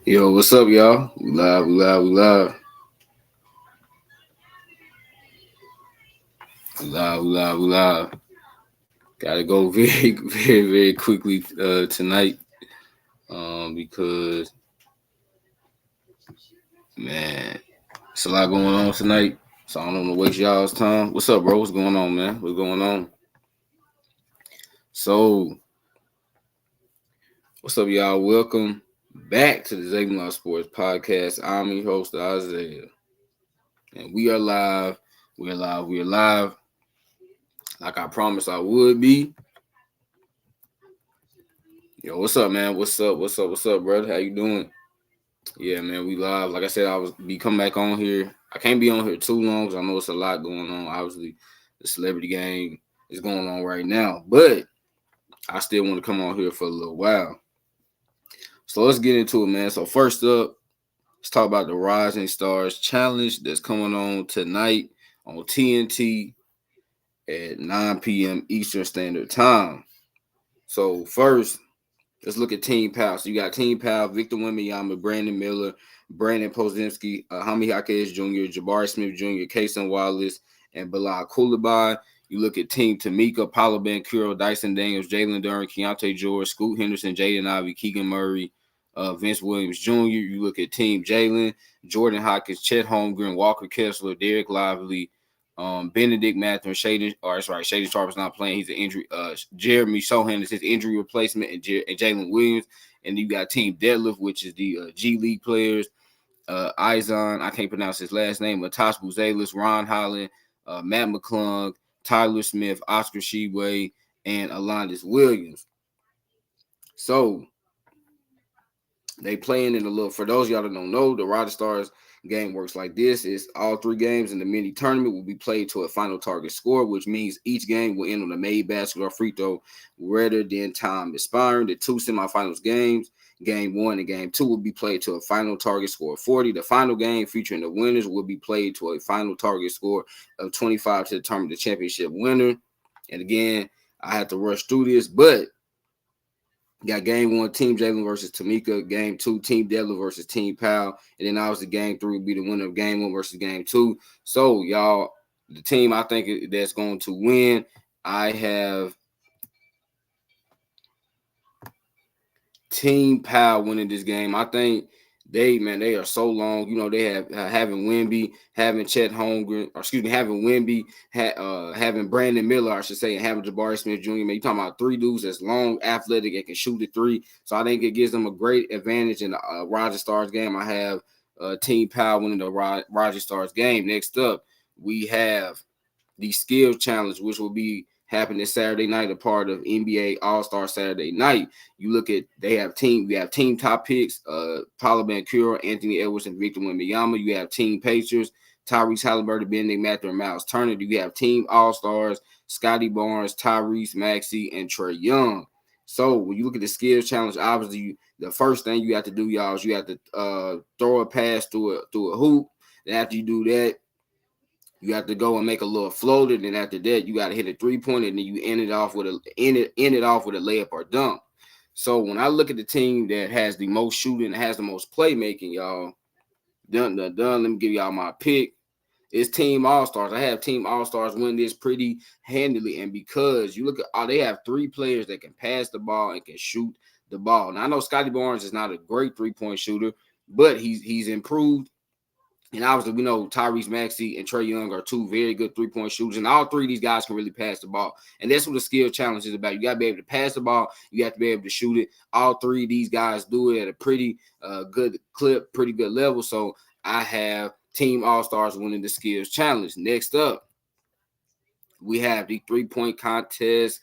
Yo, what's up, y'all? We live, we live, we live. We live, we live, we live. Gotta go very, very, very quickly tonight. Because man, it's a lot going on tonight. So I don't want to waste y'all's time. What's up, bro? What's going on, man? What's going on? So, what's up, y'all? Welcome back to the Zayden Sports Podcast. I'm your host, Isaiah. And we are live. We are live. We are live. Like I promised I would be. Yo, what's up, man? What's up? What's up? What's up, brother? How you doing? Yeah, man, we live. Like I said, I was be come back on here. I can't be on here too long because I know it's a lot going on. Obviously, the celebrity game is going on right now, but I still want to come on here for a little while. So let's get into it, man. So first up, let's talk about the Rising Stars Challenge that's coming on tonight on TNT at 9 p.m. Eastern Standard Time. So first, let's look at Team Pal. So you got Team Pal, Victor Wembanyama, Brandon Miller, Brandon Posnanski, Hami Jaquez Jr., Jabari Smith Jr., Kason Wallace, and Bilal Coulibaly. You look at Team Tamika, Paolo Banchero, Dyson Daniels, Jalen Duren, Keontae George, Scoot Henderson, Jaden Ivey, Keegan Murray, Vince Williams Jr. You look at Team Jalen, Jordan Hawkins, Chet Holmgren, Walker Kessler, Derek Lively, Benedict Mathurin, Shady Sharp is not playing. He's an injury. Jeremy Sohan is his injury replacement, and Jalen Williams. And you got Team Deadlift, which is the G League players. Izon, I can't pronounce his last name. Matas Buzelis, Ron Holland, Matt McClung, Tyler Smith, Oscar Sheway, and Alondis Williams. So they playing in a little. For those of y'all that don't know, the Rising Stars game works like this: it's all three games in the mini tournament will be played to a final target score, which means each game will end on a made basket or free throw rather than time expiring. The two semifinals games, game 1 and game 2, will be played to a final target score of 40. The final game featuring the winners will be played to a final target score of 25 to determine the championship winner. And again, I had to rush through this, but got game 1, Team Jalen versus Tamika. Game 2, Team Deadlift versus Team Pal. And then obviously game 3 will be the winner of game 1 versus game 2. So, y'all, the team I think that's going to win, I have Team Pal winning this game. I think they are so long. You know, they have having Wemby, having Chet Holmgren, having Wemby, having Brandon Miller, I should say, and having Jabari Smith Jr. Man, you talking about three dudes that's long, athletic, and can shoot the three. So I think it gives them a great advantage in the Rising Stars game. I have Team Pal winning the Rising Stars game. Next up, we have the Skills Challenge, which will be happening Saturday night, a part of NBA All-Star Saturday night. You look at we have team top picks, Paolo Banchero, Anthony Edwards, and Victor Wembanyama. You have team Pacers, Tyrese Halliburton, Benedict Mathurin, and Miles Turner. You have team All-Stars, Scotty Barnes, Tyrese Maxey, and Trae Young. So when you look at the Skills Challenge, obviously the first thing you have to do, y'all, is you have to throw a pass through a hoop. And after you do that, you have to go and make a little floater. Then after that, you got to hit a 3-pointer, and then you end it off with a layup or dunk. So when I look at the team that has the most shooting, has the most playmaking, y'all, done. Let me give y'all my pick. It's Team All Stars. I have Team All Stars win this pretty handily, and because you look at they have three players that can pass the ball and can shoot the ball. Now I know Scotty Barnes is not a great 3-point shooter, but he's improved. And obviously, we know Tyrese Maxey and Trae Young are two very good 3-point shooters. And all three of these guys can really pass the ball. And that's what the skill challenge is about. You got to be able to pass the ball. You have to be able to shoot it. All three of these guys do it at a pretty good clip, pretty good level. So I have Team All-Stars winning the skills challenge. Next up, we have the 3-point contest.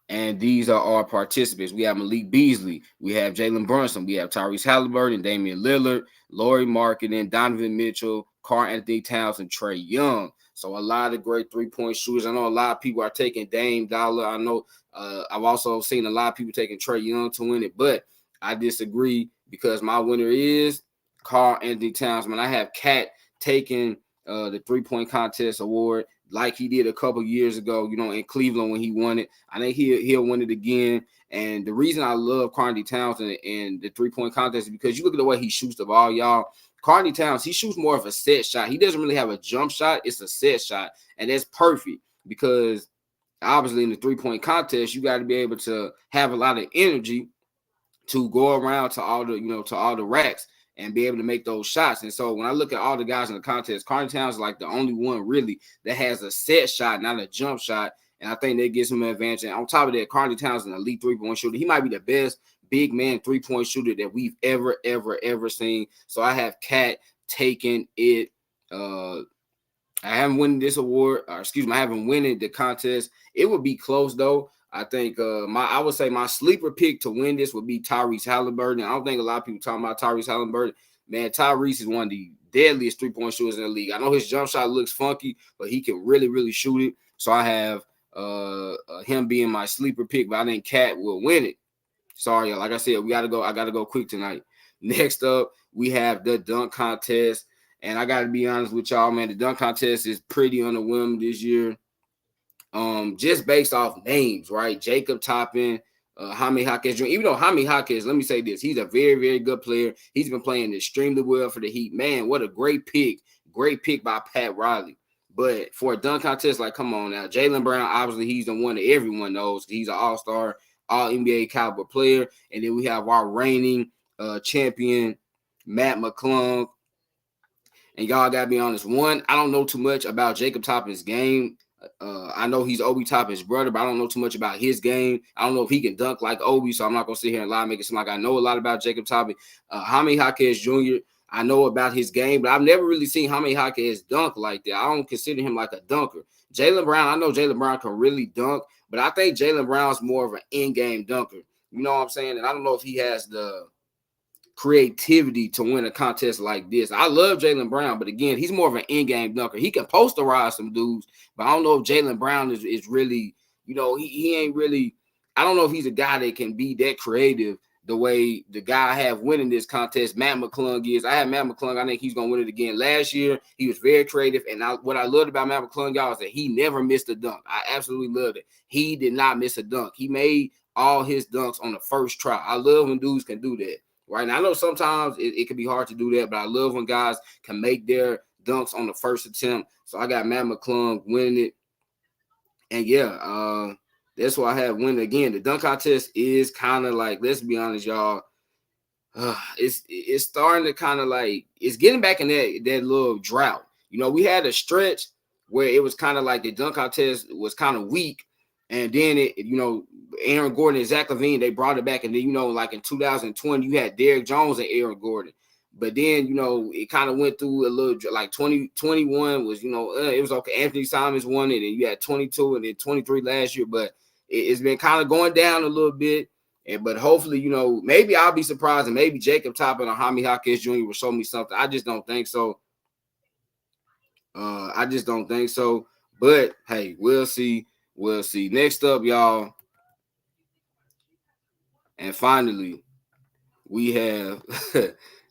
And these are our participants. We have Malik Beasley. We have Jalen Brunson. We have Tyrese Halliburton, Damian Lillard, Laurie Marketing, Donovan Mitchell, Karl Anthony Towns, and Trae Young. So a lot of great 3-point shooters. I know a lot of people are taking Dame Dollar. I know I've also seen a lot of people taking Trae Young to win it, but I disagree because my winner is Karl Anthony Towns. Man, I have Cat taking the 3-point contest award. like he did a couple years ago, in Cleveland when he won it. I think he'll win it again. And the reason I love Karl-Anthony Towns and the 3-point contest is because you look at the way he shoots the ball, y'all. Karl-Anthony Towns, he shoots more of a set shot. He doesn't really have a jump shot. It's a set shot. And that's perfect because obviously in the 3-point contest, you got to be able to have a lot of energy to go around to all the racks and be able to make those shots. And so when I look at all the guys in the contest, Karl-Anthony Towns is like the only one really that has a set shot, not a jump shot. And I think that gives him an advantage. And on top of that, Karl-Anthony Towns is an elite 3-point shooter. He might be the best big man 3-point shooter that we've ever seen. So I have Cat taking it. I haven't won this award, I haven't won the contest. It would be close though. I think I would say my sleeper pick to win this would be Tyrese Halliburton. I don't think a lot of people talking about Tyrese Halliburton. Man, Tyrese is one of the deadliest 3-point shooters in the league. I know his jump shot looks funky, but he can really shoot it. So I have him being my sleeper pick, but I think Cat will win it. Sorry, y'all. Like I said, I gotta go quick tonight. Next up, we have the dunk contest. And I got to be honest with y'all, man, the dunk contest is pretty underwhelming this year. Just based off names, right? Jacob Toppin, Jaime Jaquez Jr. Even though Jaime Jaquez, let me say this, he's a very good player. He's been playing extremely well for the Heat. Man, what a great pick by Pat Riley. But for a dunk contest, like, come on now. Jaylen Brown, obviously, he's the one that everyone knows. He's an all-star, all-NBA caliber player. And then we have our reigning champion, Matt McClung. And y'all got to be honest. One, I don't know too much about Jacob Toppin's game. I know he's Obi Toppin's brother, but I don't know too much about his game. I don't know if he can dunk like Obi, so I'm not going to sit here and lie and make it seem like I know a lot about Jacob Toppin. Jaime Jaquez Jr., I know about his game, but I've never really seen Jaime Jaquez dunk like that. I don't consider him like a dunker. Jaylen Brown, I know Jaylen Brown can really dunk, but I think Jaylen Brown's more of an in-game dunker. You know what I'm saying? And I don't know if he has the creativity to win a contest like this. I love Jaylen Brown, but again, he's more of an in-game dunker. He can posterize some dudes, but I don't know if Jaylen Brown is really, he ain't really, I don't know if he's a guy that can be that creative the way the guy I have winning this contest, Matt McClung, is. I have Matt McClung. I think he's going to win it again. Last year, he was very creative, and what I loved about Matt McClung, y'all, is that he never missed a dunk. I absolutely loved it. He did not miss a dunk. He made all his dunks on the first try. I love when dudes can do that. Right. And I know sometimes it can be hard to do that, but I love when guys can make their dunks on the first attempt. So I got Matt McClung winning it. And yeah, that's why I have winning again. The dunk contest is kind of like, let's be honest, y'all. It's starting to kind of like, it's getting back in that little drought. We had a stretch where it was kind of like the dunk contest was kind of weak. And then Aaron Gordon and Zach LaVine, they brought it back. And then, like in 2020, you had Derrick Jones and Aaron Gordon. But then, it kind of went through a little, like 2021 was, it was okay. Anthony Simons won it, and you had 22 and then 23 last year. But it's been kind of going down a little bit. But hopefully, maybe I'll be surprised, and maybe Jacob Toppin or Jaime Jaquez Jr. will show me something. I just don't think so. But, hey, we'll see. We'll see. Next up, y'all. And finally, we have,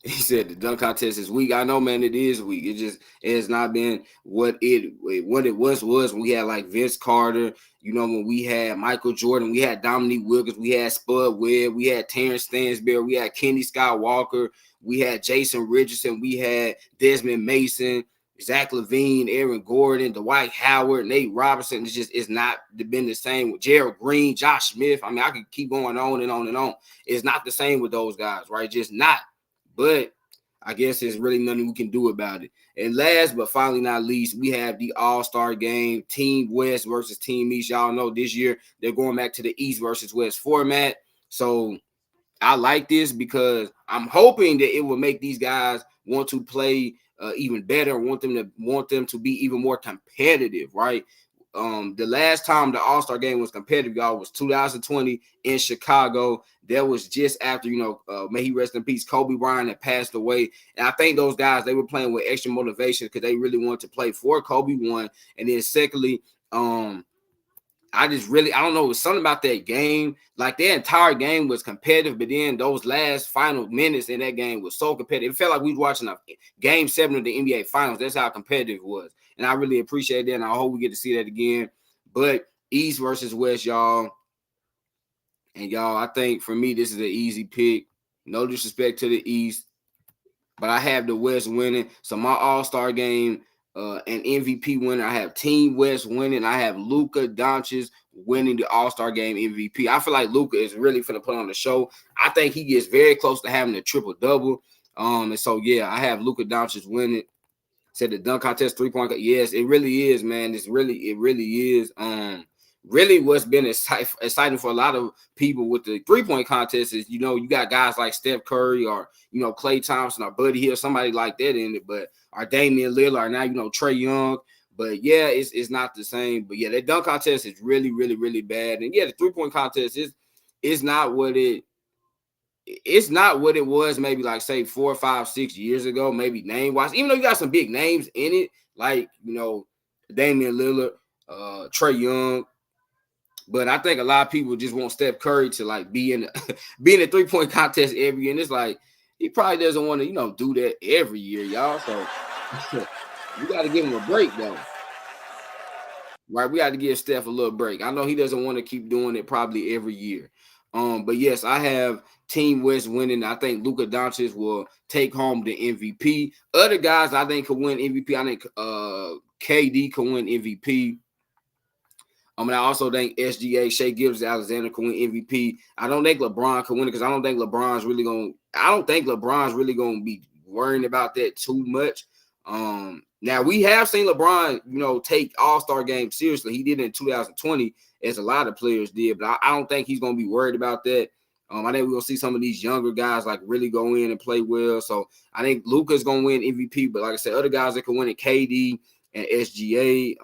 he said the dunk contest is weak. I know, man, it is weak. It has not been what it was when we had like Vince Carter, when we had Michael Jordan, we had Dominique Wilkins, we had Spud Webb, we had Terrence Stansberry, we had Kenny Scott Walker, we had Jason Richardson, we had Desmond Mason, Zach LaVine, Aaron Gordon, Dwight Howard, Nate Robinson. It's not been the same with Gerald Green, Josh Smith. I mean, I could keep going on and on and on. It's not the same with those guys, right? Just not. But I guess there's really nothing we can do about it. And last but finally not least, we have the All-Star game, Team West versus Team East. Y'all know this year they're going back to the East versus West format. So I like this because I'm hoping that it will make these guys want to play even better, want them to be even more competitive, right? The last time the All-Star game was competitive, y'all, was 2020 in Chicago. That was just after, may he rest in peace, Kobe Bryant had passed away. And I think those guys, they were playing with extra motivation because they really wanted to play for Kobe, one. And then secondly, I just really, I don't know, it was something about that game. Like the entire game was competitive, but then those last final minutes in that game was so competitive. It felt like we was watching a game 7 of the NBA Finals. That's how competitive it was. And I really appreciate that. And I hope we get to see that again. But East versus West, y'all. And y'all, I think for me, this is an easy pick. No disrespect to the East, but I have the West winning. So my All-Star game and MVP winner, I have Team West winning. I have Luka Doncic winning the All-Star game MVP. I feel like Luka is really finna put on the show. I think he gets very close to having a triple-double. And so, yeah, I have Luka Doncic winning. Said the dunk contest, 3-point. Yes, it really is, man. It really is. Really what's been exciting for a lot of people with the 3-point contest is, you got guys like Steph Curry or, Klay Thompson or Buddy Hield, somebody like that in it, but or Damian Lillard, or now, Trae Young. But yeah, it's not the same. But yeah, that dunk contest is really, really, really bad. And yeah, the 3-point contest is not what it was maybe like say 4, 5, 6 years ago, maybe name-wise, even though you got some big names in it, like, Damian Lillard, Trae Young. But I think a lot of people just want Steph Curry to like be in a 3-point contest every year. And it's like he probably doesn't want to, do that every year, y'all. So you got to give him a break, though. Right? We got to give Steph a little break. I know he doesn't want to keep doing it probably every year. But yes, I have Team West winning. I think Luka Doncic will take home the MVP. Other guys I think could win MVP. I think KD can win MVP. I also think SGA, Shea Gilgeous-Alexander, can win MVP. I don't think LeBron can win it because I don't think LeBron's really going to be worrying about that too much. Now we have seen LeBron, take All-Star games seriously. He did it in 2020, as a lot of players did, but I don't think he's going to be worried about that. I think we're going to see some of these younger guys like really go in and play well. So I think Luka's going to win MVP, but like I said, other guys that can win it, KD and SGA.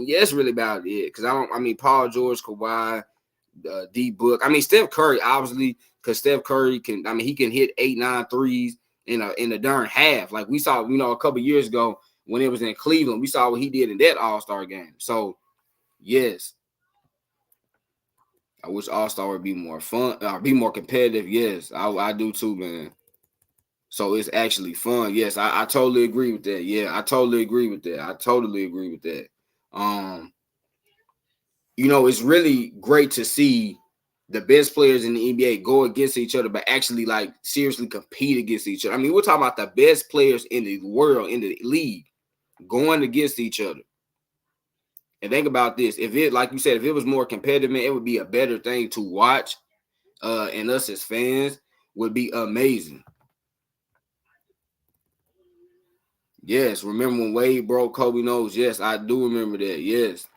Yeah, it's really about it. Because Paul George, Kawhi, D Book. Steph Curry, obviously, because Steph Curry he can hit 8, 9 threes in a darn half. Like we saw, a couple years ago when it was in Cleveland, we saw what he did in that All-Star game. So, yes. I wish All-Star would be more fun, or be more competitive. Yes, I do too, man. So it's actually fun. Yes, I totally agree with that. Yeah, I totally agree with that. It's really great to see the best players in the NBA go against each other, but actually like seriously compete against each other. We're talking about the best players in the world, in the league, going against each other. And think about this. If it, like you said, if it was more competitive, man, it would be a better thing to watch. And us as fans would be amazing. Yes, remember when Wade broke Kobe nose? Yes, I do remember that. Yes.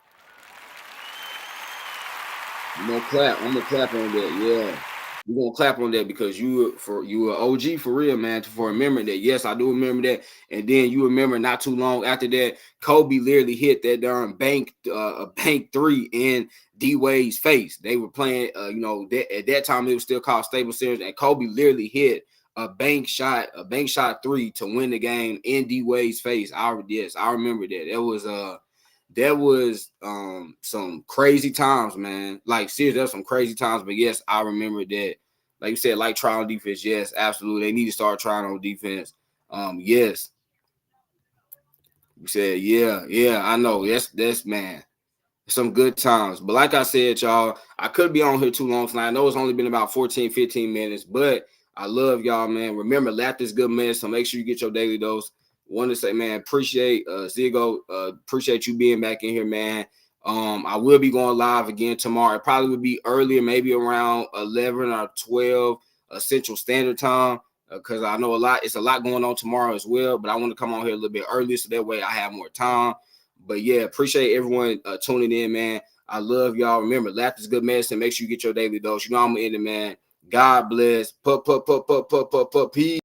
I'm gonna clap on that. Yeah. We're gonna clap on that because you were OG for real, man, for remembering that. Yes, I do remember that. And then you remember not too long after that, Kobe literally hit that darn bank 3 in D Wade's face. They were playing, at that time it was still called Staples Center, and Kobe literally hit a bank shot 3 to win the game in D Wade's face. I remember that. That was some crazy times, man. Like seriously, there's some crazy times. But yes, I remember that. Like you said, like trying on defense. Yes, absolutely. They need to start trying on defense. Yes. You said, yeah, I know. That's man. Some good times. But like I said, y'all, I could be on here too long tonight. I know it's only been about 14, 15 minutes, but I love y'all, man. Remember, laughter is good medicine, so make sure you get your daily dose. Want to say, man, appreciate Zigo, appreciate you being back in here, man. I will be going live again tomorrow. It probably would be earlier, maybe around 11 or 12 Central Standard Time, because I know it's a lot going on tomorrow as well, but I want to come on here a little bit earlier so that way I have more time. But yeah, appreciate everyone tuning in, man. I love y'all. Remember, laughter is good medicine. Make sure you get your daily dose. I'm gonna end it, man. God bless. Peace.